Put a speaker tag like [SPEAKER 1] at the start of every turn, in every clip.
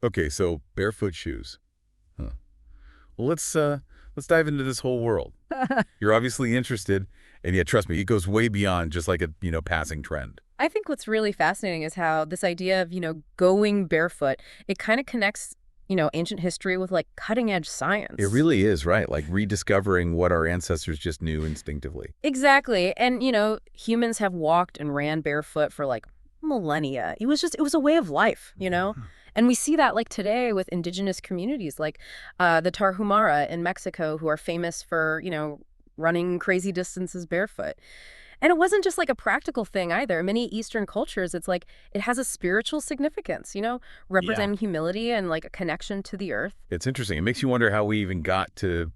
[SPEAKER 1] Okay, so barefoot shoes. Huh. Well, let's dive into this whole world. You're obviously interested, and yet trust me, it goes way beyond just like a, passing trend.
[SPEAKER 2] I think what's really fascinating is how this idea of, going barefoot, it kind of connects, ancient history with like cutting edge
[SPEAKER 1] It
[SPEAKER 2] science.
[SPEAKER 1] really is, right? Like rediscovering what our ancestors just knew instinctively.
[SPEAKER 2] Exactly. And, humans have walked and ran barefoot for like millennia. It was a way of life.
[SPEAKER 1] Mhm.
[SPEAKER 2] And we see that like today with indigenous communities like the Tarahumara in Mexico who are famous for, running crazy distances barefoot. And it wasn't just like a practical thing either. Many Eastern cultures, it's like it has a spiritual significance,
[SPEAKER 1] Yeah.
[SPEAKER 2] representing humility and like a connection to the earth.
[SPEAKER 1] It's interesting. It makes you wonder how we even got to,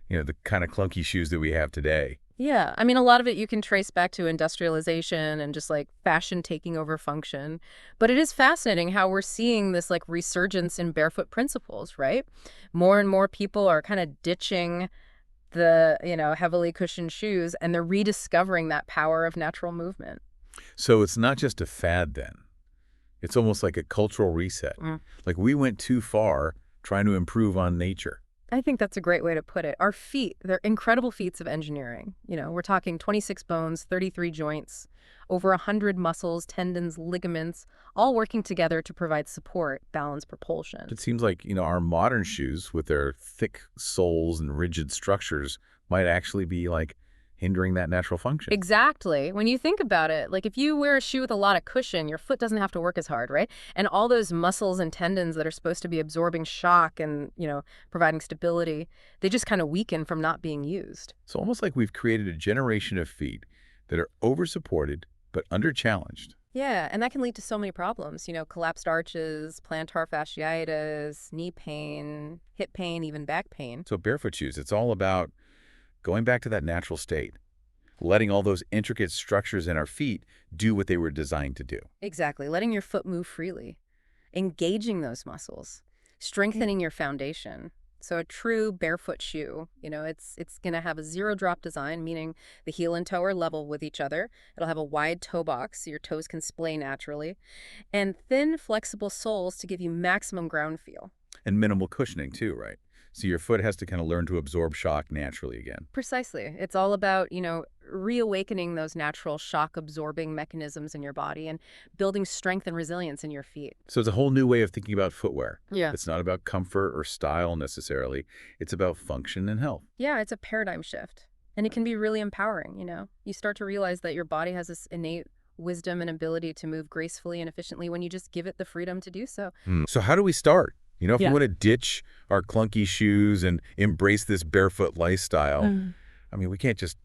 [SPEAKER 1] the kind of clunky shoes that we have today.
[SPEAKER 2] Yeah, I mean, a lot of it you can trace back to industrialization and just like fashion taking over function. But it is fascinating how we're seeing this like resurgence in barefoot principles, right? More and more people are kind of ditching the, heavily cushioned shoes and they're rediscovering that power of natural movement.
[SPEAKER 1] So it's not just a fad then. It's almost like a cultural reset. Like we went too far trying to improve on nature.
[SPEAKER 2] I think that's a great way to put it. Our feet, they're incredible feats of engineering. We're talking 26 bones, 33 joints, over 100 muscles, tendons, ligaments, all working together to provide support, balance, propulsion.
[SPEAKER 1] It seems like, our modern shoes with their thick soles and rigid structures might actually be like hindering that natural function.
[SPEAKER 2] Exactly. When you think about it, like if you wear a shoe with a lot of cushion, your foot doesn't have to work as hard, right? And all those muscles and tendons that are supposed to be absorbing shock and, providing stability, they just kind of weaken from not being used.
[SPEAKER 1] It's almost like we've created a generation of feet that are over-supported but under-challenged.
[SPEAKER 2] Yeah, and that can lead to so many problems, collapsed arches, plantar fasciitis, knee pain, hip pain, even back pain.
[SPEAKER 1] So barefoot shoes, it's all about going back to that natural state, letting all those intricate structures in our feet do what they were designed to do.
[SPEAKER 2] Exactly, letting your foot move freely, engaging those muscles, strengthening your foundation. So a true barefoot shoe, it's going to have a zero drop design, meaning the heel and toe are level with each other. It'll have a wide toe box so your toes can splay naturally, and thin, flexible soles to give you maximum ground feel.
[SPEAKER 1] And minimal cushioning too, right? So your foot has to kind of learn to absorb shock naturally again.
[SPEAKER 2] Precisely. It's all about, reawakening those natural shock absorbing mechanisms in your body and building strength and resilience in your feet.
[SPEAKER 1] So it's a whole new way of thinking about footwear.
[SPEAKER 2] Yeah.
[SPEAKER 1] It's not about comfort or style necessarily. It's about function and health.
[SPEAKER 2] Yeah, it's a paradigm shift. And it can be really empowering. You start to realize that your body has this innate wisdom and ability to move gracefully and efficiently when you just give it the freedom to do so.
[SPEAKER 1] So how do we start? If we
[SPEAKER 2] Yeah.
[SPEAKER 1] want to ditch our clunky shoes and embrace this barefoot lifestyle, I mean, we can't just,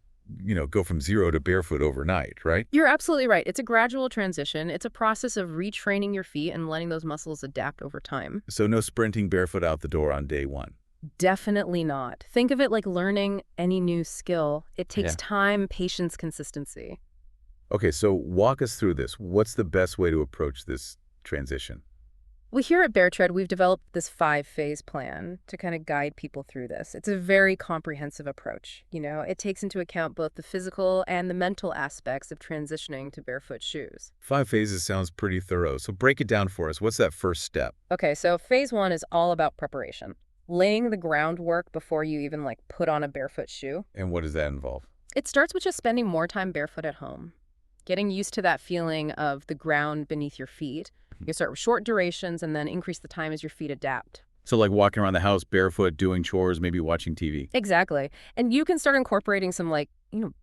[SPEAKER 1] go from zero to barefoot overnight, right?
[SPEAKER 2] You're absolutely right. It's a gradual transition. It's a process of retraining your feet and letting those muscles adapt over time.
[SPEAKER 1] So no sprinting barefoot out the door on day one.
[SPEAKER 2] Definitely not. Think of it like learning any new skill. It takes
[SPEAKER 1] Yeah.
[SPEAKER 2] time, patience, consistency.
[SPEAKER 1] Okay, so walk us through this. What's the best way to approach this transition?
[SPEAKER 2] Well, here at Bear Tread, we've developed this 5-phase plan to kind of guide people through this. It's a very comprehensive approach. It takes into account both the physical and the mental aspects of transitioning to barefoot shoes.
[SPEAKER 1] 5 phases sounds pretty thorough. So break it down for us. What's that first step?
[SPEAKER 2] Okay, so phase one is all about preparation, laying the groundwork before you even like put on a barefoot shoe.
[SPEAKER 1] And what does that involve?
[SPEAKER 2] It starts with just spending more time barefoot at home, getting used to that feeling of the ground beneath your feet. You start with short durations and then increase the time as your feet adapt.
[SPEAKER 1] So like walking around the house barefoot, doing chores, maybe watching TV.
[SPEAKER 2] Exactly. And you can start incorporating some like,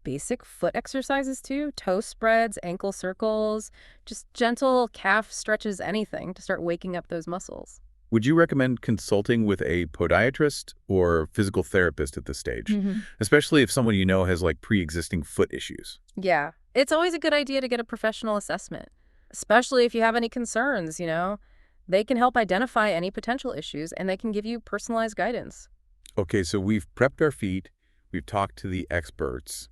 [SPEAKER 2] basic foot exercises too, toe spreads, ankle circles, just gentle calf stretches, anything to start waking up those muscles.
[SPEAKER 1] Would you recommend consulting with a podiatrist or physical therapist at this stage? Especially if someone you know has like pre-existing foot issues.
[SPEAKER 2] Yeah, it's always a good idea to get a professional assessment, especially if you have any concerns. They can help identify any potential issues and they can give you personalized guidance.
[SPEAKER 1] Okay, so we've prepped our feet, we've talked to the experts.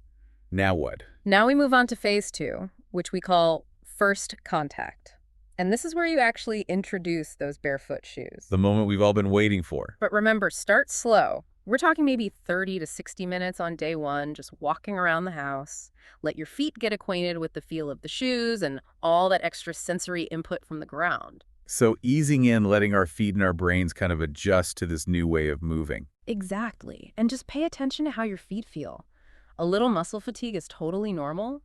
[SPEAKER 1] Now what?
[SPEAKER 2] Now we move on to phase two, which we call first contact. And this is where you actually introduce those barefoot shoes.
[SPEAKER 1] The moment we've all been waiting for.
[SPEAKER 2] But remember, start slow. We're talking maybe 30 to 60 minutes on day one, just walking around the house. Let your feet get acquainted with the feel of the shoes and all that extra sensory input from the ground.
[SPEAKER 1] So easing in, letting our feet and our brains kind of adjust to this new way of moving.
[SPEAKER 2] Exactly. And just pay attention to how your feet feel. A little muscle fatigue is totally normal,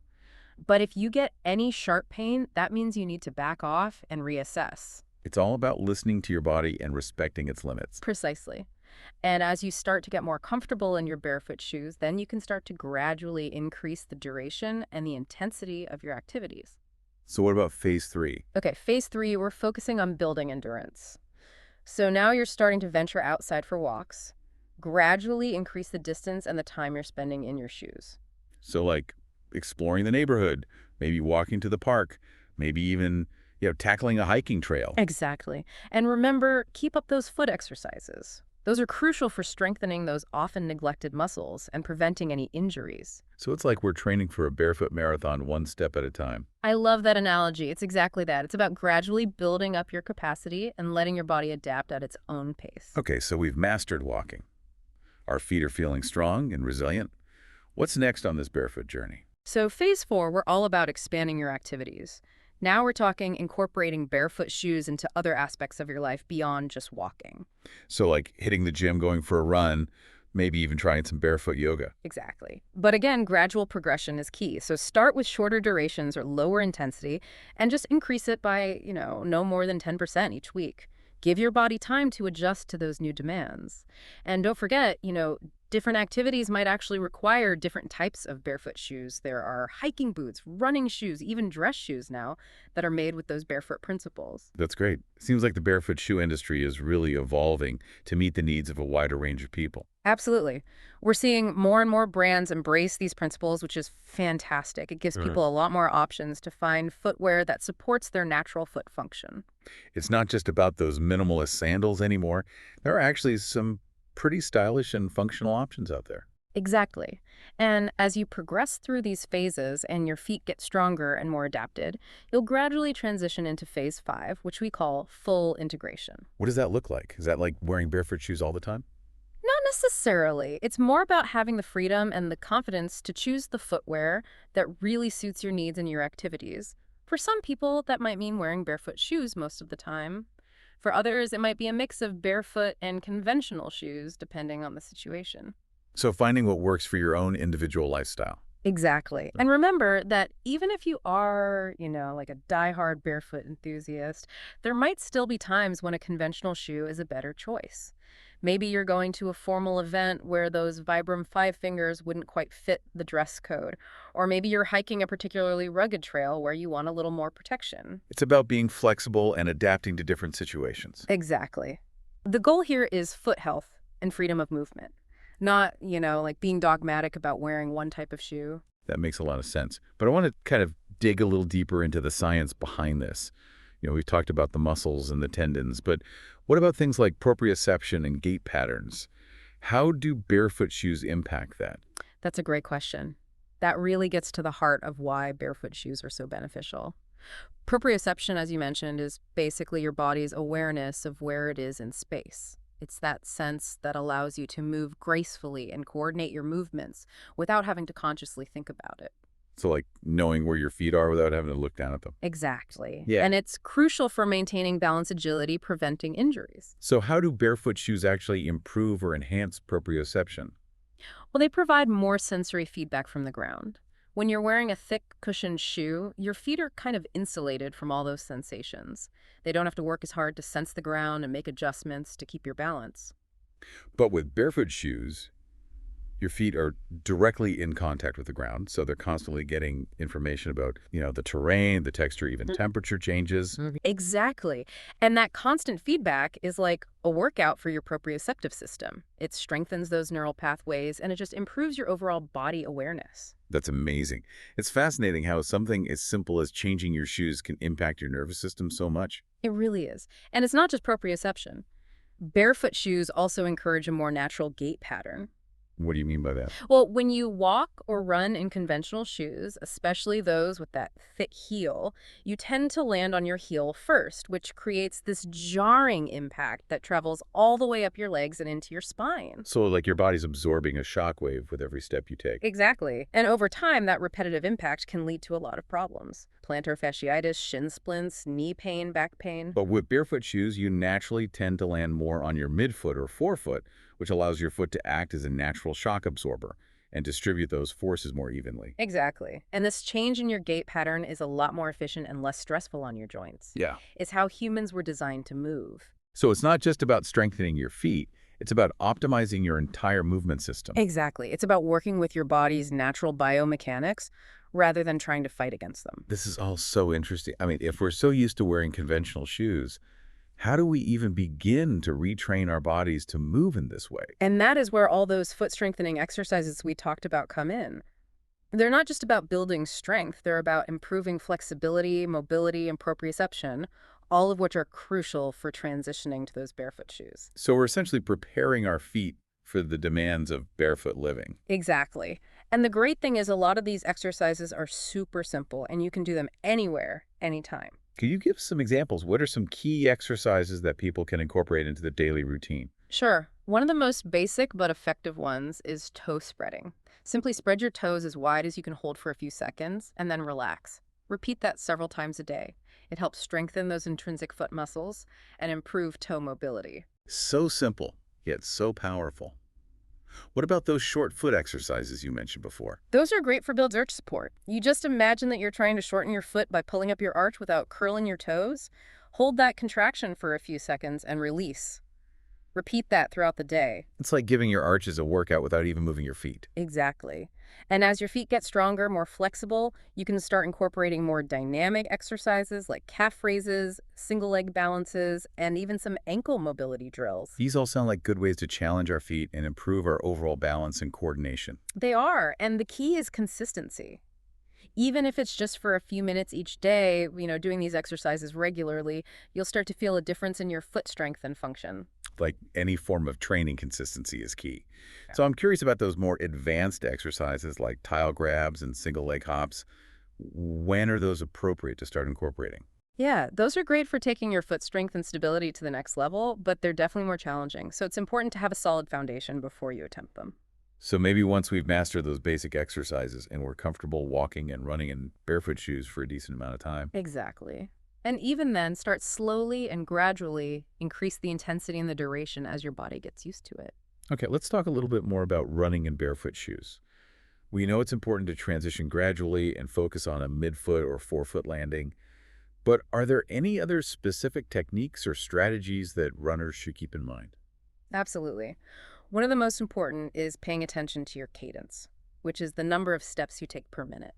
[SPEAKER 2] but if you get any sharp pain, that means you need to back off and reassess.
[SPEAKER 1] It's all about listening to your body and respecting its limits.
[SPEAKER 2] Precisely. And as you start to get more comfortable in your barefoot shoes, then you can start to gradually increase the duration and the intensity of your activities.
[SPEAKER 1] So what about phase 3?
[SPEAKER 2] Okay, phase 3, we're focusing on building endurance. So now you're starting to venture outside for walks. Gradually increase the distance and the time you're spending in your shoes.
[SPEAKER 1] So like exploring the neighborhood, maybe walking to the park, maybe even, tackling a hiking trail.
[SPEAKER 2] Exactly. And remember, keep up those foot exercises. Those are crucial for strengthening those often neglected muscles and preventing any injuries.
[SPEAKER 1] So it's like we're training for a barefoot marathon one step at a time.
[SPEAKER 2] I love that analogy. It's exactly that. It's about gradually building up your capacity and letting your body adapt at its own pace.
[SPEAKER 1] Okay, so we've mastered walking. Our feet are feeling strong and resilient. What's next on this barefoot journey?
[SPEAKER 2] So phase 4, we're all about expanding your activities. Now we're talking incorporating barefoot shoes into other aspects of your life beyond just walking.
[SPEAKER 1] So like hitting the gym, going for a run, maybe even trying some barefoot yoga.
[SPEAKER 2] Exactly. But again, gradual progression is key. So start with shorter durations or lower intensity and just increase it by, no more than 10% each week. Give your body time to adjust to those new demands. And don't forget, different activities might actually require different types of barefoot shoes. There are hiking boots, running shoes, even dress shoes now that are made with those barefoot principles.
[SPEAKER 1] That's great. Seems like the barefoot shoe industry is really evolving to meet the needs of a wider range of people.
[SPEAKER 2] Absolutely. We're seeing more and more brands embrace these principles, which is fantastic. It gives people a lot more options to find footwear that supports their natural foot function.
[SPEAKER 1] It's not just about those minimalist sandals anymore. There are actually some pretty stylish and functional options out there.
[SPEAKER 2] Exactly. And as you progress through these phases and your feet get stronger and more adapted, you'll gradually transition into phase 5, which we call full integration.
[SPEAKER 1] What does that look like? Is that like wearing barefoot shoes all the time?
[SPEAKER 2] Not necessarily. It's more about having the freedom and the confidence to choose the footwear that really suits your needs and your activities. For some people, that might mean wearing barefoot shoes most of the time. For others, it might be a mix of barefoot and conventional shoes, depending on the situation.
[SPEAKER 1] So finding what works for your own individual lifestyle.
[SPEAKER 2] Exactly. And remember that even if you are, like a diehard barefoot enthusiast, there might still be times when a conventional shoe is a better choice. Maybe you're going to a formal event where those Vibram 5 fingers wouldn't quite fit the dress code. Or maybe you're hiking a particularly rugged trail where you want a little more protection.
[SPEAKER 1] It's about being flexible and adapting to different situations.
[SPEAKER 2] Exactly. The goal here is foot health and freedom of movement. Not, like being dogmatic about wearing one type of shoe.
[SPEAKER 1] That makes a lot of sense. But I want to kind of dig a little deeper into the science behind this. We've talked about the muscles and the tendons, but what about things like proprioception and gait patterns? How do barefoot shoes impact that?
[SPEAKER 2] That's a great question. That really gets to the heart of why barefoot shoes are so beneficial. Proprioception, as you mentioned, is basically your body's awareness of where it is in space. It's that sense that allows you to move gracefully and coordinate your movements without having to consciously think about it.
[SPEAKER 1] So like knowing where your feet are without having to look down at them.
[SPEAKER 2] Exactly.
[SPEAKER 1] Yeah.
[SPEAKER 2] And it's crucial for maintaining balance, agility, preventing injuries.
[SPEAKER 1] So how do barefoot shoes actually improve or enhance proprioception?
[SPEAKER 2] Well, they provide more sensory feedback from the ground. When you're wearing a thick, cushioned shoe, your feet are kind of insulated from all those sensations. They don't have to work as hard to sense the ground and make adjustments to keep your balance.
[SPEAKER 1] But with barefoot shoes, your feet are directly in contact with the ground, so they're constantly getting information about, the terrain, the texture, even temperature changes.
[SPEAKER 2] Exactly. And that constant feedback is like a workout for your proprioceptive system. It strengthens those neural pathways, and it just improves your overall body awareness.
[SPEAKER 1] That's amazing. It's fascinating how something as simple as changing your shoes can impact your nervous system so much.
[SPEAKER 2] It really is. And it's not just proprioception. Barefoot shoes also encourage a more natural gait pattern.
[SPEAKER 1] What do you mean by that?
[SPEAKER 2] Well, when you walk or run in conventional shoes, especially those with that thick heel, you tend to land on your heel first, which creates this jarring impact that travels all the way up your legs and into your spine.
[SPEAKER 1] So like your body's absorbing a shockwave with every step you take.
[SPEAKER 2] Exactly. And over time, that repetitive impact can lead to a lot of problems. plantar fasciitis, shin splints, knee pain, back pain.
[SPEAKER 1] But with barefoot shoes, you naturally tend to land more on your midfoot or forefoot, which allows your foot to act as a natural shock absorber and distribute those forces more evenly.
[SPEAKER 2] Exactly. And this change in your gait pattern is a lot more efficient and less stressful on your joints.
[SPEAKER 1] Yeah.
[SPEAKER 2] It's how humans were designed to move.
[SPEAKER 1] So it's not just about strengthening your feet, it's about optimizing your entire movement system.
[SPEAKER 2] Exactly. It's about working with your body's natural biomechanics rather than trying to fight against them.
[SPEAKER 1] This is all so interesting. I mean, if we're so used to wearing conventional shoes, how do we even begin to retrain our bodies to move in this way?
[SPEAKER 2] And that is where all those foot strengthening exercises we talked about come in. They're not just about building strength, they're about improving flexibility, mobility, and proprioception, all of which are crucial for transitioning to those barefoot shoes.
[SPEAKER 1] So we're essentially preparing our feet for the demands of barefoot living.
[SPEAKER 2] Exactly. And the great thing is a lot of these exercises are super simple and you can do them anywhere, anytime.
[SPEAKER 1] Could you give some examples? What are some key exercises that people can incorporate into the daily routine?
[SPEAKER 2] Sure. One of the most basic but effective ones is toe spreading. Simply spread your toes as wide as you can hold for a few seconds and then relax. Repeat that several times a day. It helps strengthen those intrinsic foot muscles and improve toe mobility.
[SPEAKER 1] So simple, yet so powerful. What about those short foot exercises you mentioned before?
[SPEAKER 2] Those are great for build arch support. You just imagine that you're trying to shorten your foot by pulling up your arch without curling your toes. Hold that contraction for a few seconds and release. Repeat that throughout the day.
[SPEAKER 1] It's like giving your arches a workout without even moving your feet.
[SPEAKER 2] Exactly. And as your feet get stronger, more flexible, you can start incorporating more dynamic exercises like calf raises, single leg balances, and even some ankle mobility drills.
[SPEAKER 1] These all sound like good ways to challenge our feet and improve our overall balance and coordination.
[SPEAKER 2] They are, and the key is consistency. Even if it's just for a few minutes each day, doing these exercises regularly, you'll start to feel a difference in your foot strength and function.
[SPEAKER 1] Like any form of training, consistency is key. So I'm curious about those more advanced exercises like tile grabs and single leg hops. When are those appropriate to start incorporating?
[SPEAKER 2] Yeah, those are great for taking your foot strength and stability to the next level, but they're definitely more challenging. So it's important to have a solid foundation before you attempt them.
[SPEAKER 1] So maybe once we've mastered those basic exercises and we're comfortable walking and running in barefoot shoes for a decent amount of time.
[SPEAKER 2] Exactly. And even then, start slowly and gradually increase the intensity and the duration as your body gets used to it.
[SPEAKER 1] Okay, let's talk a little bit more about running in barefoot shoes. We know it's important to transition gradually and focus on a midfoot or forefoot landing. But are there any other specific techniques or strategies that runners should keep in mind?
[SPEAKER 2] Absolutely. One of the most important is paying attention to your cadence, which is the number of steps you take per minute.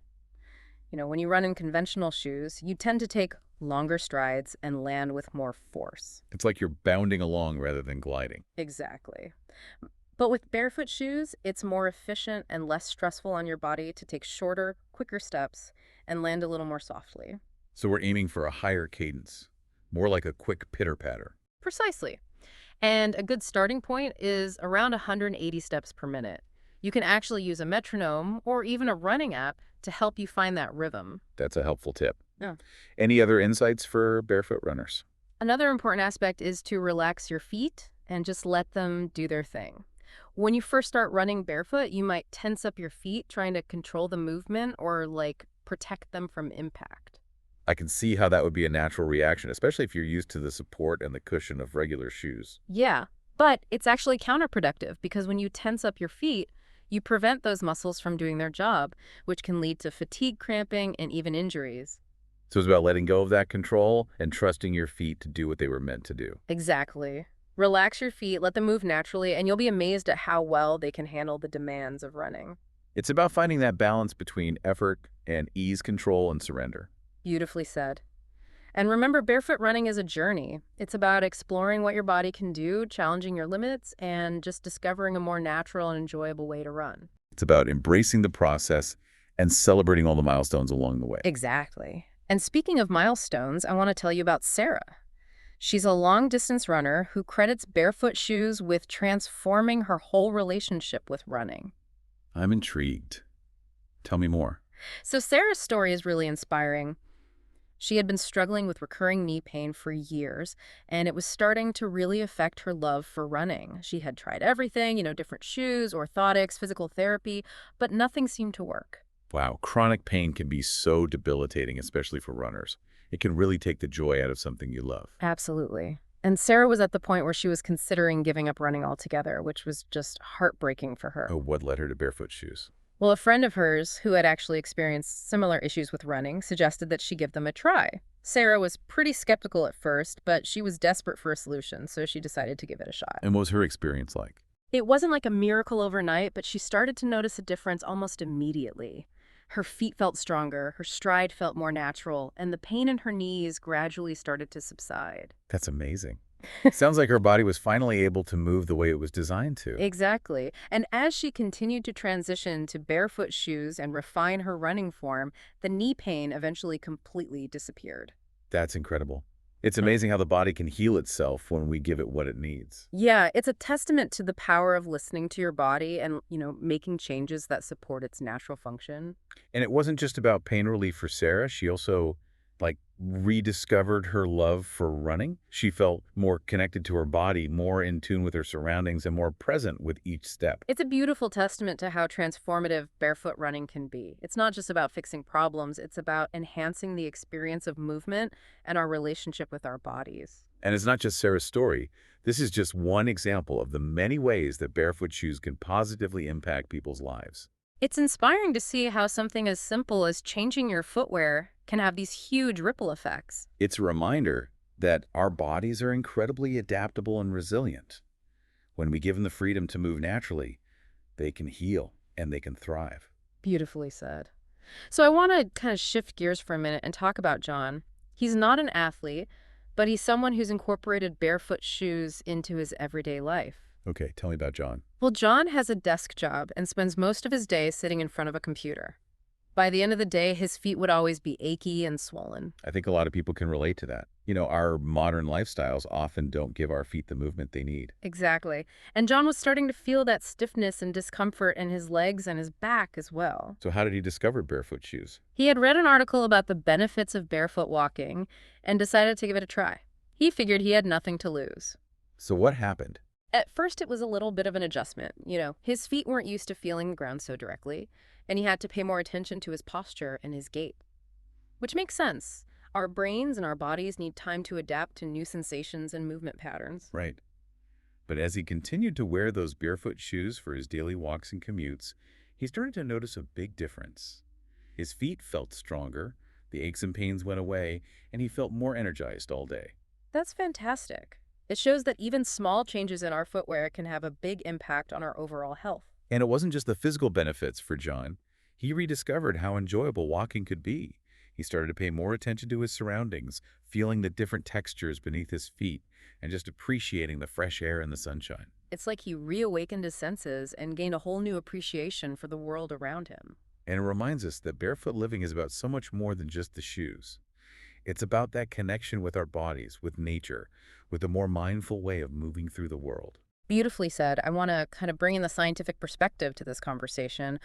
[SPEAKER 2] When you run in conventional shoes, you tend to take longer strides and land with more force.
[SPEAKER 1] It's like you're bounding along rather than gliding.
[SPEAKER 2] Exactly. But with barefoot shoes, it's more efficient and less stressful on your body to take shorter, quicker steps and land a little more softly.
[SPEAKER 1] So we're aiming for a higher cadence, more like a quick pitter-patter.
[SPEAKER 2] Precisely. And a good starting point is around 180 steps per minute. You can actually use a metronome or even a running app to help you find that rhythm.
[SPEAKER 1] That's a helpful tip.
[SPEAKER 2] Yeah.
[SPEAKER 1] Any other insights for barefoot runners?
[SPEAKER 2] Another important aspect is to relax your feet and just let them do their thing. When you first start running barefoot, you might tense up your feet trying to control the movement or protect them from impact.
[SPEAKER 1] I can see how that would be a natural reaction, especially if you're used to the support and the cushion of regular shoes.
[SPEAKER 2] Yeah, but it's actually counterproductive because when you tense up your feet, you prevent those muscles from doing their job, which can lead to fatigue cramping and even injuries.
[SPEAKER 1] So it's about letting go of that control and trusting your feet to do what they were meant to do.
[SPEAKER 2] Exactly. Relax your feet, let them move naturally, and you'll be amazed at how well they can handle the demands of running.
[SPEAKER 1] It's about finding that balance between effort and ease, control, and surrender.
[SPEAKER 2] Beautifully said. And remember, barefoot running is a journey. It's about exploring what your body can do, challenging your limits, and just discovering a more natural and enjoyable way to run.
[SPEAKER 1] It's about embracing the process and celebrating all the milestones along the way.
[SPEAKER 2] Exactly. And speaking of milestones, I want to tell you about Sarah. She's a long-distance runner who credits barefoot shoes with transforming her whole relationship with running.
[SPEAKER 1] I'm intrigued. Tell me more.
[SPEAKER 2] So Sarah's story is really inspiring. She had been struggling with recurring knee pain for years, and it was starting to really affect her love for running. She had tried everything, different shoes, orthotics, physical therapy, but nothing seemed to work.
[SPEAKER 1] Wow, chronic pain can be so debilitating, especially for runners. It can really take the joy out of something you love.
[SPEAKER 2] Absolutely. And Sarah was at the point where she was considering giving up running altogether, which was just heartbreaking for her.
[SPEAKER 1] Oh, what led her to barefoot shoes?
[SPEAKER 2] Well, a friend of hers who had actually experienced similar issues with running suggested that she give them a try. Sarah was pretty skeptical at first, but she was desperate for a solution, so she decided to give it a shot.
[SPEAKER 1] And what was her experience like?
[SPEAKER 2] It wasn't like a miracle overnight, but she started to notice a difference almost immediately. Her feet felt stronger, her stride felt more natural, and the pain in her knees gradually started to subside.
[SPEAKER 1] That's amazing. Sounds like her body was finally able to move the way it was designed to.
[SPEAKER 2] Exactly. And as she continued to transition to barefoot shoes and refine her running form, the knee pain eventually completely disappeared.
[SPEAKER 1] That's incredible. It's amazing how the body can heal itself when we give it what it needs.
[SPEAKER 2] Yeah, it's a testament to the power of listening to your body and, making changes that support its natural function.
[SPEAKER 1] And it wasn't just about pain relief for Sarah. She also, rediscovered her love for running. She felt more connected to her body, more in tune with her surroundings, and more present with each step.
[SPEAKER 2] It's a beautiful testament to how transformative barefoot running can be. It's not just about fixing problems, it's about enhancing the experience of movement and our relationship with our bodies.
[SPEAKER 1] And it's not just Sarah's story. This is just one example of the many ways that barefoot shoes can positively impact people's lives.
[SPEAKER 2] It's inspiring to see how something as simple as changing your footwear can have these huge ripple effects.
[SPEAKER 1] It's a reminder that our bodies are incredibly adaptable and resilient. When we give them the freedom to move naturally, they can heal and they can thrive.
[SPEAKER 2] Beautifully said. So I want to kind of shift gears for a minute and talk about John. He's not an athlete, but he's someone who's incorporated barefoot shoes into his everyday life.
[SPEAKER 1] Okay, tell me about John.
[SPEAKER 2] Well, John has a desk job and spends most of his day sitting in front of a computer. By the end of the day, his feet would always be achy and swollen.
[SPEAKER 1] I think a lot of people can relate to that. Our modern lifestyles often don't give our feet the movement they need.
[SPEAKER 2] Exactly. And John was starting to feel that stiffness and discomfort in his legs and his back as well.
[SPEAKER 1] So how did he discover barefoot shoes?
[SPEAKER 2] He had read an article about the benefits of barefoot walking and decided to give it a try. He figured he had nothing to lose.
[SPEAKER 1] So what happened?
[SPEAKER 2] At first, it was a little bit of an adjustment. His feet weren't used to feeling the ground so directly, and he had to pay more attention to his posture and his gait. Which makes sense. Our brains and our bodies need time to adapt to new sensations and movement patterns.
[SPEAKER 1] Right. But as he continued to wear those barefoot shoes for his daily walks and commutes, he started to notice a big difference. His feet felt stronger, the aches and pains went away, and he felt more energized all day.
[SPEAKER 2] That's fantastic. It shows that even small changes in our footwear can have a big impact on our overall health.
[SPEAKER 1] And it wasn't just the physical benefits for John. He rediscovered how enjoyable walking could be. He started to pay more attention to his surroundings, feeling the different textures beneath his feet, and just appreciating the fresh air and the sunshine.
[SPEAKER 2] It's like he reawakened his senses and gained a whole new appreciation for the world around him.
[SPEAKER 1] And it reminds us that barefoot living is about so much more than just the shoes. It's about that connection with our bodies, with nature, with a more mindful way of moving through the world.
[SPEAKER 2] Beautifully said. I want to kind of bring in the scientific perspective to this conversation.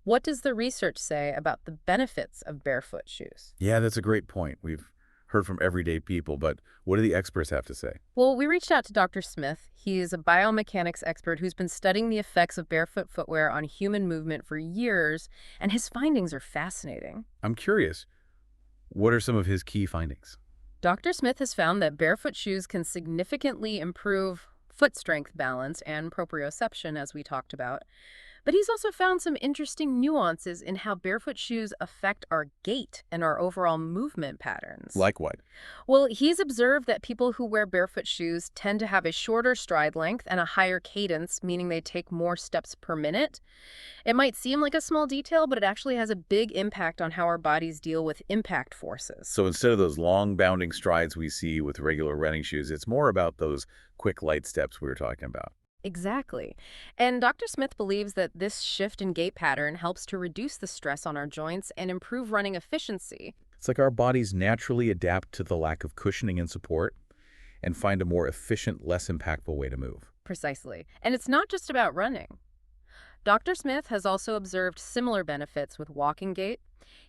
[SPEAKER 2] What does the research say about the benefits of barefoot shoes?
[SPEAKER 1] Yeah, that's a great point. We've heard from everyday people, but what do the experts have to say?
[SPEAKER 2] Well, we reached out to Dr. Smith. He is a biomechanics expert who's been studying the effects of barefoot footwear on human movement for years, and his findings are fascinating.
[SPEAKER 1] I'm curious, what are some of his key findings?
[SPEAKER 2] Dr. Smith has found that barefoot shoes can significantly improve foot strength, balance, and proprioception, as we talked about. But he's also found some interesting nuances in how barefoot shoes affect our gait and our overall movement patterns.
[SPEAKER 1] Like what?
[SPEAKER 2] Well, he's observed that people who wear barefoot shoes tend to have a shorter stride length and a higher cadence, meaning they take more steps per minute. It might seem like a small detail, but it actually has a big impact on how our bodies deal with impact forces.
[SPEAKER 1] So instead of those long bounding strides we see with regular running shoes, it's more about those quick light steps we were talking about.
[SPEAKER 2] Exactly. And Dr. Smith believes that this shift in gait pattern helps to reduce the stress on our joints and improve running efficiency.
[SPEAKER 1] It's like our bodies naturally adapt to the lack of cushioning and support and find a more efficient, less impactful way to move.
[SPEAKER 2] Precisely. And it's not just about running. Dr. Smith has also observed similar benefits with walking gait.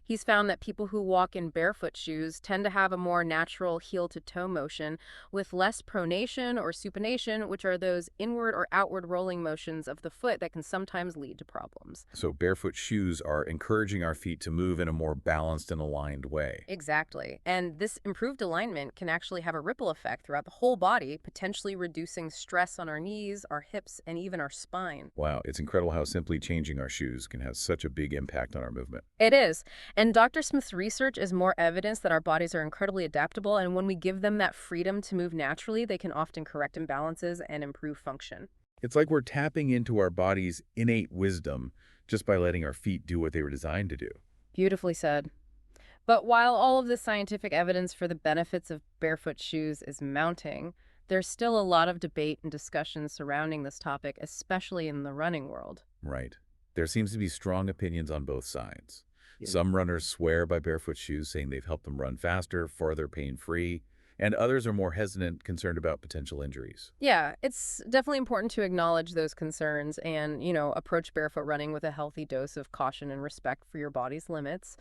[SPEAKER 2] He's found that people who walk in barefoot shoes tend to have a more natural heel-to-toe motion with less pronation or supination, which are those inward or outward rolling motions of the foot that can sometimes lead to problems.
[SPEAKER 1] So barefoot shoes are encouraging our feet to move in a more balanced and aligned way.
[SPEAKER 2] Exactly. And this improved alignment can actually have a ripple effect throughout the whole body, potentially reducing stress on our knees, our hips, and even our spine.
[SPEAKER 1] Wow, it's incredible how simply changing our shoes can have such a big impact on our movement.
[SPEAKER 2] It is. And Dr. Smith's research is more evidence that our bodies are incredibly adaptable, and when we give them that freedom to move naturally, they can often correct imbalances and improve function.
[SPEAKER 1] It's like we're tapping into our body's innate wisdom just by letting our feet do what they were designed to do.
[SPEAKER 2] Beautifully said. But while all of the scientific evidence for the benefits of barefoot shoes is mounting, there's still a lot of debate and discussion surrounding this topic, especially in the running world.
[SPEAKER 1] Right. There seems to be strong opinions on both sides.
[SPEAKER 2] Yeah.
[SPEAKER 1] Some runners swear by barefoot shoes, saying they've helped them run faster, farther, pain-free, and others are more hesitant, concerned about potential injuries.
[SPEAKER 2] Yeah, it's definitely important to acknowledge those concerns and, approach barefoot running with a healthy dose of caution and respect for your body's limits.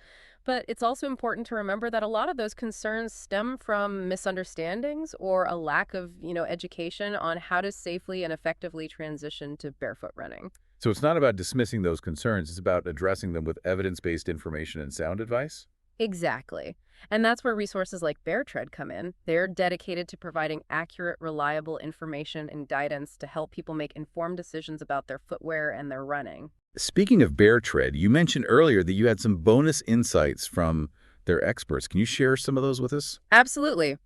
[SPEAKER 2] But it's also important to remember that a lot of those concerns stem from misunderstandings or a lack of, education on how to safely and effectively transition to barefoot running.
[SPEAKER 1] So it's not about dismissing those concerns, it's about addressing them with evidence-based information and sound advice?
[SPEAKER 2] Exactly. And that's where resources like Bear Tread come in. They're dedicated to providing accurate, reliable information and guidance to help people make informed decisions about their footwear and their running.
[SPEAKER 1] Speaking of Bear Tread, you mentioned earlier that you had some bonus insights from their experts. Can you share some of those with us?
[SPEAKER 2] Absolutely.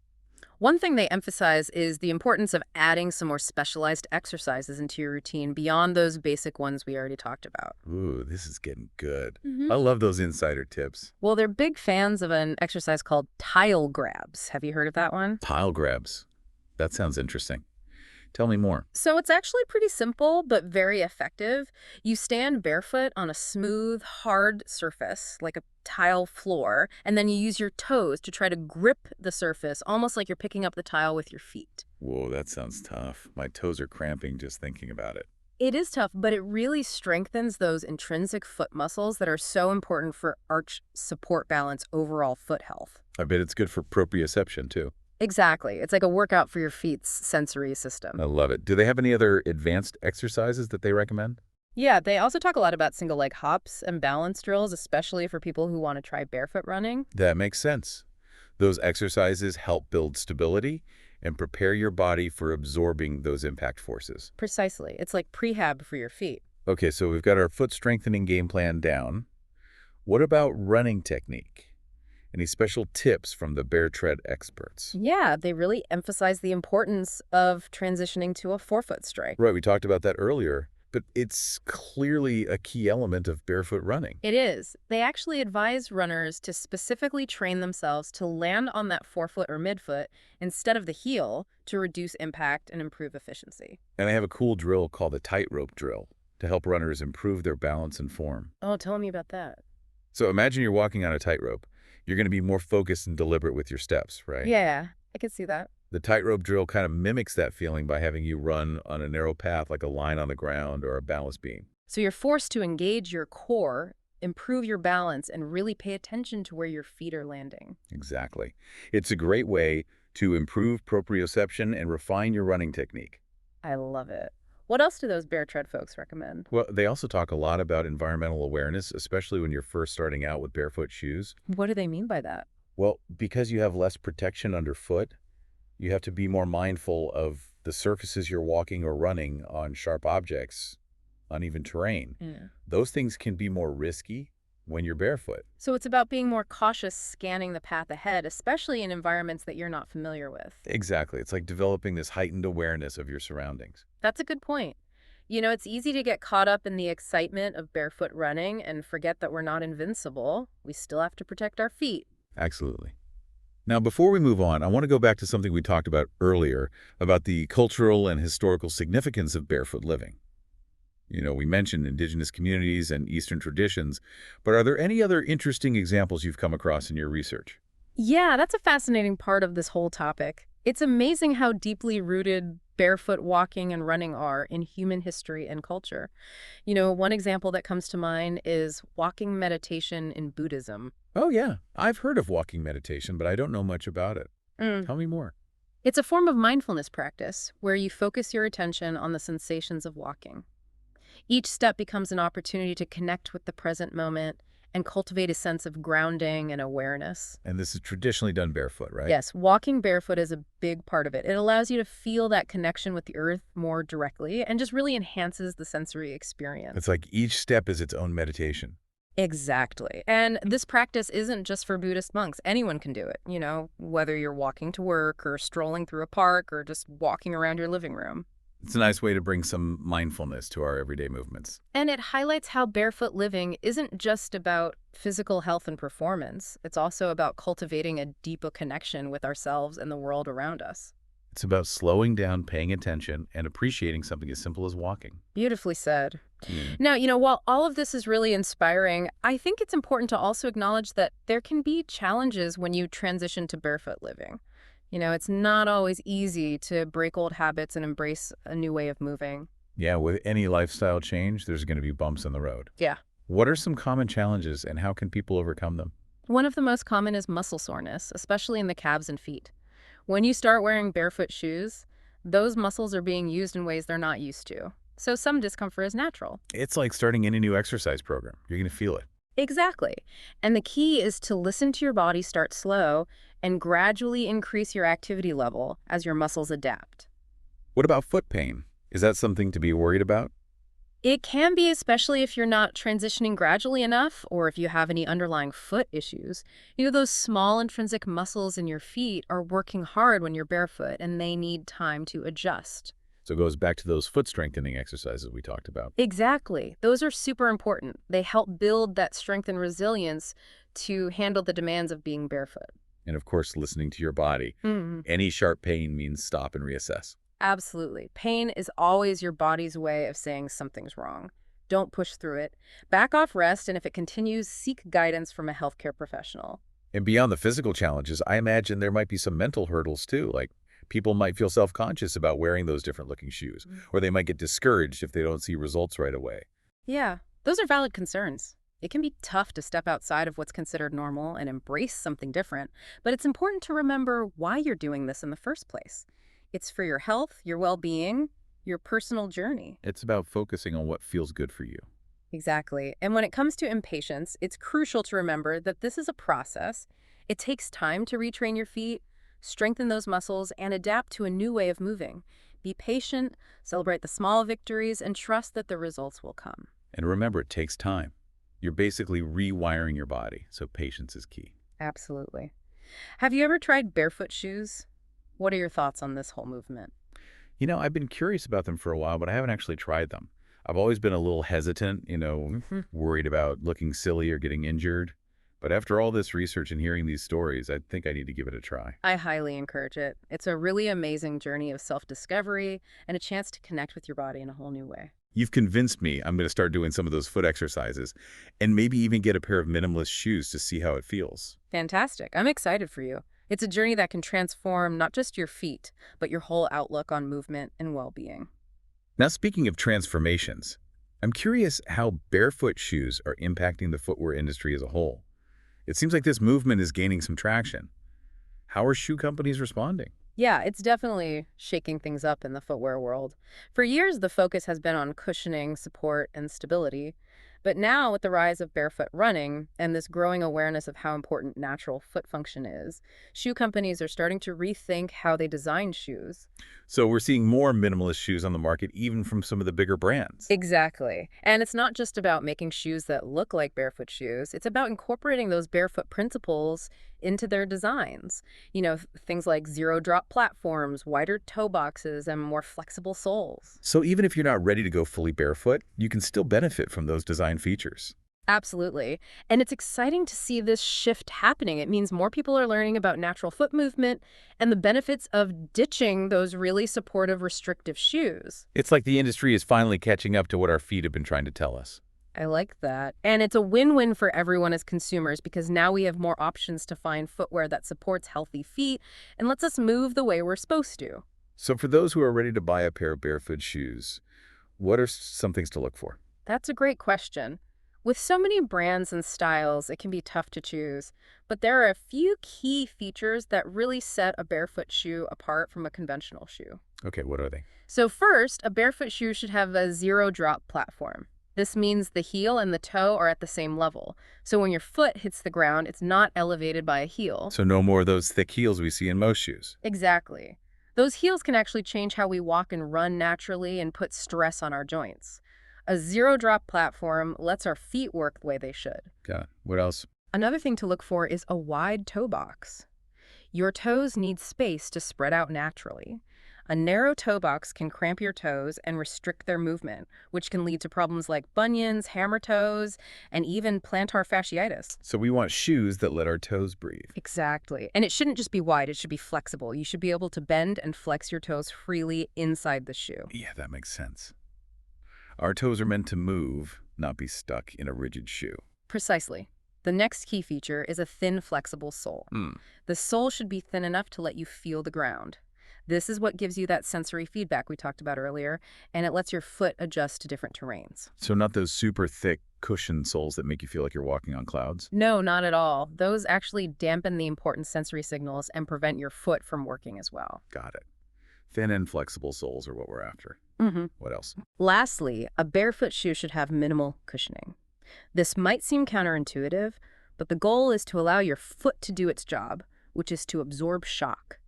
[SPEAKER 2] One thing they emphasize is the importance of adding some more specialized exercises into your routine beyond those basic ones we already talked about.
[SPEAKER 1] Ooh, this is getting good.
[SPEAKER 2] Hmm.
[SPEAKER 1] I love those insider tips.
[SPEAKER 2] Well, they're big fans of an exercise called tile grabs. Have you heard of that one?
[SPEAKER 1] Tile grabs. That sounds interesting. Tell me more.
[SPEAKER 2] So it's actually pretty simple, but very effective. You stand barefoot on a smooth, hard surface, like a tile floor, and then you use your toes to try to grip the surface, almost like you're picking up the tile with your feet.
[SPEAKER 1] Whoa, that sounds tough. My toes are cramping just thinking about it.
[SPEAKER 2] It is tough, but it really strengthens those intrinsic foot muscles that are so important for arch support balance, overall foot health.
[SPEAKER 1] I bet it's good for proprioception, too.
[SPEAKER 2] Exactly. It's like a workout for your feet's sensory system.
[SPEAKER 1] I love it. Do they have any other advanced exercises that they recommend?
[SPEAKER 2] Yeah, they also talk a lot about single leg hops and balance drills, especially for people who want to try barefoot running.
[SPEAKER 1] That makes sense. Those exercises help build stability and prepare your body for absorbing those impact forces.
[SPEAKER 2] Precisely. It's like prehab for your feet.
[SPEAKER 1] Okay, so we've got our foot strengthening game plan down. What about running technique? Any special tips from the Bear Tread experts?
[SPEAKER 2] Yeah, they really emphasize the importance of transitioning to a forefoot strike.
[SPEAKER 1] Right, we talked about that earlier, but it's clearly a key element of barefoot running.
[SPEAKER 2] It is. They actually advise runners to specifically train themselves to land on that forefoot or midfoot instead of the heel to reduce impact and improve efficiency.
[SPEAKER 1] And I have a cool drill called the tightrope drill to help runners improve their balance and form.
[SPEAKER 2] Oh, tell me about that.
[SPEAKER 1] So imagine you're walking on a tightrope. You're going to be more focused and deliberate with your steps, right?
[SPEAKER 2] Yeah, I could see that.
[SPEAKER 1] The tightrope drill kind of mimics that feeling by having you run on a narrow path like a line on the ground or a balance beam.
[SPEAKER 2] So you're forced to engage your core, improve your balance, and really pay attention to where your feet are landing.
[SPEAKER 1] Exactly. It's a great way to improve proprioception and refine your running technique.
[SPEAKER 2] I love it. What else do those Bear Tread folks recommend?
[SPEAKER 1] Well, they also talk a lot about environmental awareness, especially when you're first starting out with barefoot shoes.
[SPEAKER 2] What do they mean by that?
[SPEAKER 1] Well, because you have less protection underfoot, you have to be more mindful of the surfaces you're walking or running on, sharp objects, uneven terrain.
[SPEAKER 2] Yeah.
[SPEAKER 1] Those things can be more risky when you're barefoot.
[SPEAKER 2] So it's about being more cautious scanning the path ahead, especially in environments that you're not familiar with.
[SPEAKER 1] Exactly. It's like developing this heightened awareness of your surroundings.
[SPEAKER 2] That's a good point. It's easy to get caught up in the excitement of barefoot running and forget that we're not invincible. We still have to protect our feet.
[SPEAKER 1] Absolutely. Now, before we move on, I want to go back to something we talked about earlier about the cultural and historical significance of barefoot living. We mentioned indigenous communities and Eastern traditions, but are there any other interesting examples you've come across in your research?
[SPEAKER 2] Yeah, that's a fascinating part of this whole topic. It's amazing how deeply rooted barefoot walking and running are in human history and culture. One example that comes to mind is walking meditation in Buddhism.
[SPEAKER 1] Oh, yeah. I've heard of walking meditation, but I don't know much about it.
[SPEAKER 2] Mm.
[SPEAKER 1] Tell me more.
[SPEAKER 2] It's a form of mindfulness practice where you focus your attention on the sensations of walking. Each step becomes an opportunity to connect with the present moment and cultivate a sense of grounding and awareness.
[SPEAKER 1] And this is traditionally done barefoot, right?
[SPEAKER 2] Yes, walking barefoot is a big part of it. It allows you to feel that connection with the earth more directly and just really enhances the sensory
[SPEAKER 1] It's
[SPEAKER 2] experience.
[SPEAKER 1] like each step is its own meditation.
[SPEAKER 2] Exactly. And this practice isn't just for Buddhist monks. Anyone can do it, whether you're walking to work or strolling through a park or just walking around your living room.
[SPEAKER 1] It's a nice way to bring some mindfulness to our everyday movements.
[SPEAKER 2] And it highlights how barefoot living isn't just about physical health and performance. It's also about cultivating a deeper connection with ourselves and the world around us.
[SPEAKER 1] It's about slowing down, paying attention, and appreciating something as simple as walking.
[SPEAKER 2] Beautifully said.
[SPEAKER 1] Mm.
[SPEAKER 2] Now, while all of this is really inspiring, I think it's important to also acknowledge that there can be challenges when you transition to barefoot living. It's not always easy to break old habits and embrace a new way of moving.
[SPEAKER 1] Yeah, with any lifestyle change, there's going to be bumps in the road.
[SPEAKER 2] Yeah.
[SPEAKER 1] What are some common challenges and how can people overcome them?
[SPEAKER 2] One of the most common is muscle soreness, especially in the calves and feet. When you start wearing barefoot shoes, those muscles are being used in ways they're not used to. So some discomfort is natural.
[SPEAKER 1] It's like starting any new exercise program. You're going to feel it.
[SPEAKER 2] Exactly. And the key is to listen to your body start slow and gradually increase your activity level as your muscles adapt.
[SPEAKER 1] What about foot pain? Is that something to be worried about?
[SPEAKER 2] It can be, especially if you're not transitioning gradually enough or if you have any underlying foot issues. Those small intrinsic muscles in your feet are working hard when you're barefoot and they need time to adjust.
[SPEAKER 1] So it goes back to those foot strengthening exercises we talked about.
[SPEAKER 2] Exactly. Those are super important. They help build that strength and resilience to handle the demands of being barefoot.
[SPEAKER 1] And of course, listening to your body.
[SPEAKER 2] Mhm.
[SPEAKER 1] Any sharp pain means stop and reassess.
[SPEAKER 2] Absolutely. Pain is always your body's way of saying something's wrong. Don't push through it. Back off, rest, and if it continues, seek guidance from a healthcare professional.
[SPEAKER 1] And beyond the physical challenges, I imagine there might be some mental hurdles too, like people might feel self-conscious about wearing those different looking shoes, or they might get discouraged if they don't see results right away.
[SPEAKER 2] Yeah, those are valid concerns. It can be tough to step outside of what's considered normal and embrace something different, but it's important to remember why you're doing this in the first place. It's for your health, your well-being, your personal journey.
[SPEAKER 1] It's about focusing on what feels good for you.
[SPEAKER 2] Exactly. And when it comes to impatience, it's crucial to remember that this is a process. It takes time to retrain your feet, strengthen those muscles, and adapt to a new way of moving. Be patient, celebrate the small victories, and trust that the results will come.
[SPEAKER 1] And remember, it takes time. You're basically rewiring your body, so patience is key.
[SPEAKER 2] Absolutely. Have you ever tried barefoot shoes? What are your thoughts on this whole movement?
[SPEAKER 1] I've been curious about them for a while, but I haven't actually tried them. I've always been a little hesitant, worried about looking silly or getting injured. But after all this research and hearing these stories, I think I need to give it a try.
[SPEAKER 2] I highly encourage it. It's a really amazing journey of self-discovery and a chance to connect with your body in a whole new way.
[SPEAKER 1] You've convinced me I'm going to start doing some of those foot exercises and maybe even get a pair of minimalist shoes to see how it feels.
[SPEAKER 2] Fantastic. I'm excited for you. It's a journey that can transform not just your feet, but your whole outlook on movement and well-being.
[SPEAKER 1] Now, speaking of transformations, I'm curious how barefoot shoes are impacting the footwear industry as a whole. It seems like this movement is gaining some traction. How are shoe companies responding?
[SPEAKER 2] Yeah, it's definitely shaking things up in the footwear world. For years, the focus has been on cushioning, support, and stability. But now, with the rise of barefoot running and this growing awareness of how important natural foot function is, shoe companies are starting to rethink how they design shoes.
[SPEAKER 1] So we're seeing more minimalist shoes on the market, even from some of the bigger brands.
[SPEAKER 2] Exactly. And it's not just about making shoes that look like barefoot shoes. It's about incorporating those barefoot principles into their designs. Things like zero-drop platforms, wider toe boxes, and more flexible soles.
[SPEAKER 1] So even if you're not ready to go fully barefoot, you can still benefit from those design features.
[SPEAKER 2] Absolutely. And it's exciting to see this shift happening. It means more people are learning about natural foot movement and the benefits of ditching those really supportive, restrictive shoes.
[SPEAKER 1] It's like the industry is finally catching up to what our feet have been trying to tell us.
[SPEAKER 2] I like that. And it's a win-win for everyone as consumers because now we have more options to find footwear that supports healthy feet and lets us move the way we're supposed to.
[SPEAKER 1] So for those who are ready to buy a pair of barefoot shoes, what are some things to look for?
[SPEAKER 2] That's a great question. With so many brands and styles, it can be tough to choose, but there are a few key features that really set a barefoot shoe apart from a conventional shoe.
[SPEAKER 1] Okay, what are they?
[SPEAKER 2] So first, a barefoot shoe should have a zero-drop platform. This means the heel and the toe are at the same level. So when your foot hits the ground, it's not elevated by a heel.
[SPEAKER 1] So no more of those thick heels we see in most shoes.
[SPEAKER 2] Exactly. Those heels can actually change how we walk and run naturally and put stress on our joints. A zero-drop platform lets our feet work the way they should.
[SPEAKER 1] Got it. What else?
[SPEAKER 2] Another thing to look for is a wide toe box. Your toes need space to spread out naturally. A narrow toe box can cramp your toes and restrict their movement, which can lead to problems like bunions, hammer toes, and even plantar fasciitis.
[SPEAKER 1] So we want shoes that let our toes breathe.
[SPEAKER 2] Exactly. And it shouldn't just be wide, it should be flexible. You should be able to bend and flex your toes freely inside the shoe.
[SPEAKER 1] Yeah, that makes sense. Our toes are meant to move, not be stuck in a rigid shoe.
[SPEAKER 2] Precisely. The next key feature is a thin, flexible sole. The sole should be thin enough to let you feel the ground. This is what gives you that sensory feedback we talked about earlier, and it lets your foot adjust to different terrains.
[SPEAKER 1] So not those super thick cushion soles that make you feel like you're walking on clouds?
[SPEAKER 2] No, not at all. Those actually dampen the important sensory signals and prevent your foot from working as well.
[SPEAKER 1] Got it. Thin and flexible soles are what we're after. What else?
[SPEAKER 2] Lastly, a barefoot shoe should have minimal cushioning. This might seem counterintuitive, but the goal is to allow your foot to do its job, which is to absorb shock.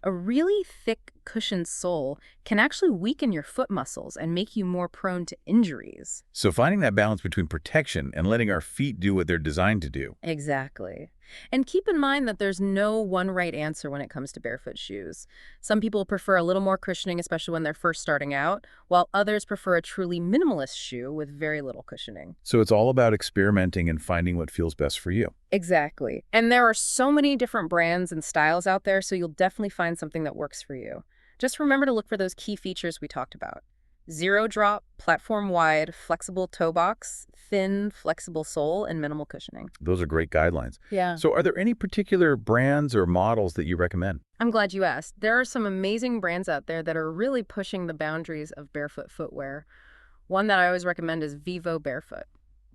[SPEAKER 2] A really thick cushioned sole can actually weaken your foot muscles and make you more prone to injuries.
[SPEAKER 1] So finding that balance between protection and letting our feet do what they're designed to do.
[SPEAKER 2] Exactly. And keep in mind that there's no one right answer when it comes to barefoot shoes. Some people prefer a little more cushioning, especially when they're first starting out, while others prefer a truly minimalist shoe with very little cushioning.
[SPEAKER 1] So it's all about experimenting and finding what feels best for you.
[SPEAKER 2] Exactly. And there are so many different brands and styles out there, so you'll definitely find something that works for you. Just remember to look for those key features we talked about. Zero drop, platform wide, flexible toe box, thin, flexible sole, and minimal cushioning.
[SPEAKER 1] Those are great guidelines.
[SPEAKER 2] Yeah.
[SPEAKER 1] So are there any particular brands or models that you recommend?
[SPEAKER 2] I'm glad you asked. There are some amazing brands out there that are really pushing the boundaries of barefoot footwear. One that I always recommend is Vivo Barefoot.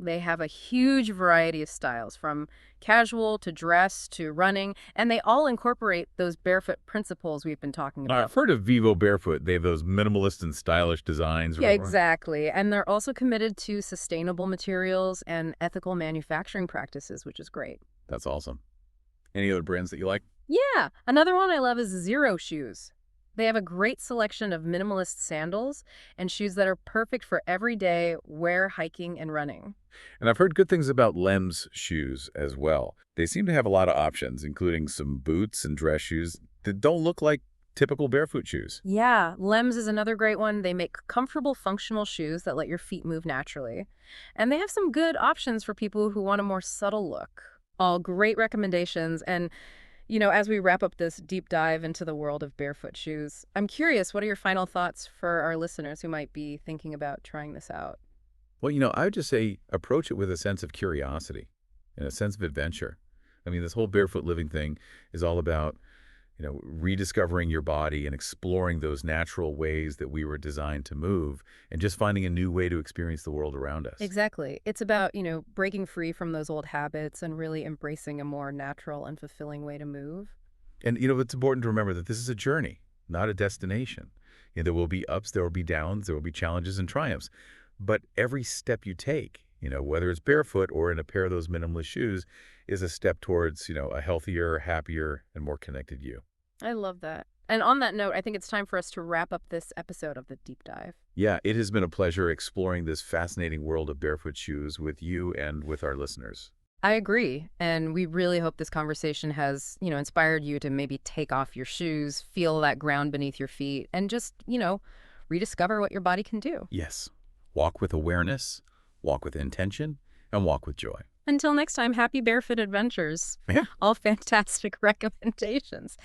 [SPEAKER 2] They have a huge variety of styles, from casual to dress to running, and they all incorporate those barefoot principles we've been talking about.
[SPEAKER 1] I've heard of Vivo Barefoot. They have those minimalist and stylish designs.
[SPEAKER 2] Yeah, exactly. And they're also committed to sustainable materials and ethical manufacturing practices, which is great.
[SPEAKER 1] That's awesome. Any other brands that you like?
[SPEAKER 2] Yeah, another one I love is Zero Shoes. They have a great selection of minimalist sandals and shoes that are perfect for everyday wear, hiking, and running.
[SPEAKER 1] And I've heard good things about Lem's shoes as well. They seem to have a lot of options, including some boots and dress shoes that don't look like typical barefoot shoes.
[SPEAKER 2] Yeah, Lems is another great one. They make comfortable, functional shoes that let your feet move naturally. And they have some good options for people who want a more subtle look. All great recommendations. And as we wrap up this deep dive into the world of barefoot shoes, I'm curious, what are your final thoughts for our listeners who might be thinking about trying this out?
[SPEAKER 1] Well, I would just say approach it with a sense of curiosity and a sense of adventure. I mean, this whole barefoot living thing is all about, rediscovering your body and exploring those natural ways that we were designed to move and just finding a new way to experience the world around us.
[SPEAKER 2] Exactly. It's about, breaking free from those old habits and really embracing a more natural and fulfilling way to move.
[SPEAKER 1] And, it's important to remember that this is a journey, not a destination. There will be ups, there will be downs, there will be challenges and triumphs. But every step you take, whether it's barefoot or in a pair of those minimalist shoes, is a step towards, a healthier, happier, and more connected you.
[SPEAKER 2] I love that. And on that note, I think it's time for us to wrap up this episode of The Deep Dive.
[SPEAKER 1] Yeah, it has been a pleasure exploring this fascinating world of barefoot shoes with you and with our listeners.
[SPEAKER 2] I agree. And we really hope this conversation has, inspired you to maybe take off your shoes, feel that ground beneath your feet, and just, rediscover what your body can do.
[SPEAKER 1] Yes. Walk with awareness, walk with intention, and walk with joy.
[SPEAKER 2] Until next time, happy barefoot adventures.
[SPEAKER 1] Yeah.
[SPEAKER 2] All fantastic recommendations.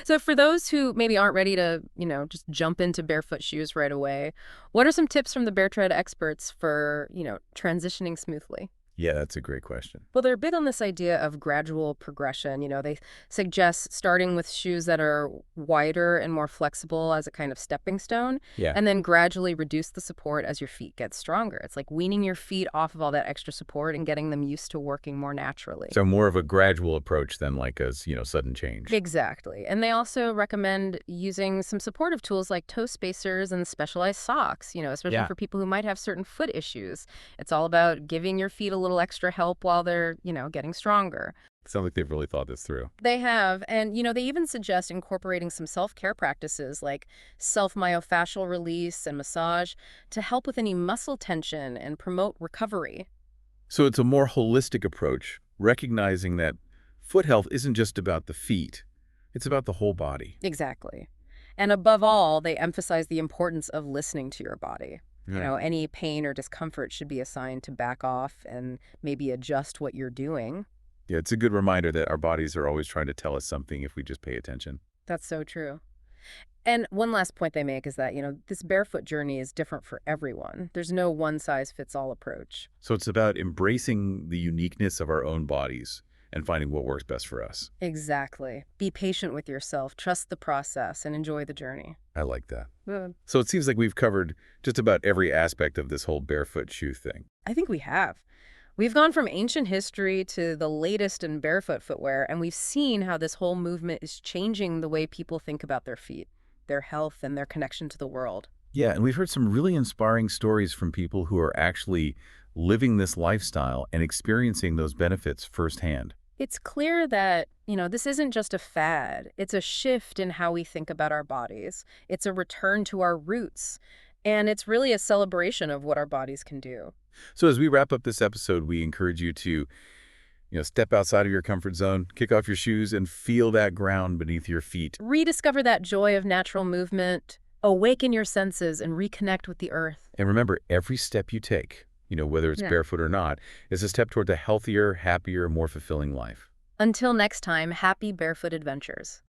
[SPEAKER 2] So for those who maybe aren't ready to, just jump into barefoot shoes right away, what are some tips from the Bear Tread experts for, transitioning smoothly?
[SPEAKER 1] Yeah, that's a great question.
[SPEAKER 2] Well, they're big on this idea of gradual progression. They suggest starting with shoes that are wider and more flexible as a kind of stepping stone,
[SPEAKER 1] Yeah.
[SPEAKER 2] and then gradually reduce the support as your feet get stronger. It's like weaning your feet off of all that extra support and getting them used to working more naturally.
[SPEAKER 1] So more of a gradual approach than like a, sudden change.
[SPEAKER 2] Exactly. And they also recommend using some supportive tools like toe spacers and specialized socks, especially
[SPEAKER 1] Yeah.
[SPEAKER 2] for people who might have certain foot issues. It's all about giving your feet a little extra help while they're, getting stronger.
[SPEAKER 1] Sounds like they've really thought this through.
[SPEAKER 2] They have. And, they even suggest incorporating some self-care practices like self-myofascial release and massage to help with any muscle tension and promote recovery.
[SPEAKER 1] So it's a more holistic approach, recognizing that foot health isn't just about the feet. It's about the whole body.
[SPEAKER 2] Exactly. And above all, they emphasize the importance of listening to your body.
[SPEAKER 1] Yeah.
[SPEAKER 2] Any pain or discomfort should be a sign to back off and maybe adjust what you're doing.
[SPEAKER 1] Yeah, it's a good reminder that our bodies are always trying to tell us something if we just pay attention.
[SPEAKER 2] That's so true. And one last point they make is that, this barefoot journey is different for everyone. There's no one-size-fits-all approach.
[SPEAKER 1] So it's about embracing the uniqueness of our own bodies and finding what works best for us.
[SPEAKER 2] Exactly. Be patient with yourself, trust the process, and enjoy the journey.
[SPEAKER 1] I like that.
[SPEAKER 2] Good.
[SPEAKER 1] So it seems like we've covered just about every aspect of this whole barefoot shoe thing.
[SPEAKER 2] I think we have. We've gone from ancient history to the latest in barefoot footwear, and we've seen how this whole movement is changing the way people think about their feet, their health, and their connection to the world.
[SPEAKER 1] Yeah, and we've heard some really inspiring stories from people who are actually living this lifestyle and experiencing those benefits firsthand.
[SPEAKER 2] It's clear that, this isn't just a fad. It's a shift in how we think about our bodies. It's a return to our roots. And it's really a celebration of what our bodies can do.
[SPEAKER 1] So as we wrap up this episode, we encourage you to, step outside of your comfort zone, kick off your shoes, and feel that ground beneath your feet.
[SPEAKER 2] Rediscover that joy of natural movement, awaken your senses, and reconnect with the earth.
[SPEAKER 1] And remember, every step you take, whether it's
[SPEAKER 2] Yeah.
[SPEAKER 1] barefoot or not, is a step toward a healthier, happier, more fulfilling life.
[SPEAKER 2] Until next time, happy barefoot adventures.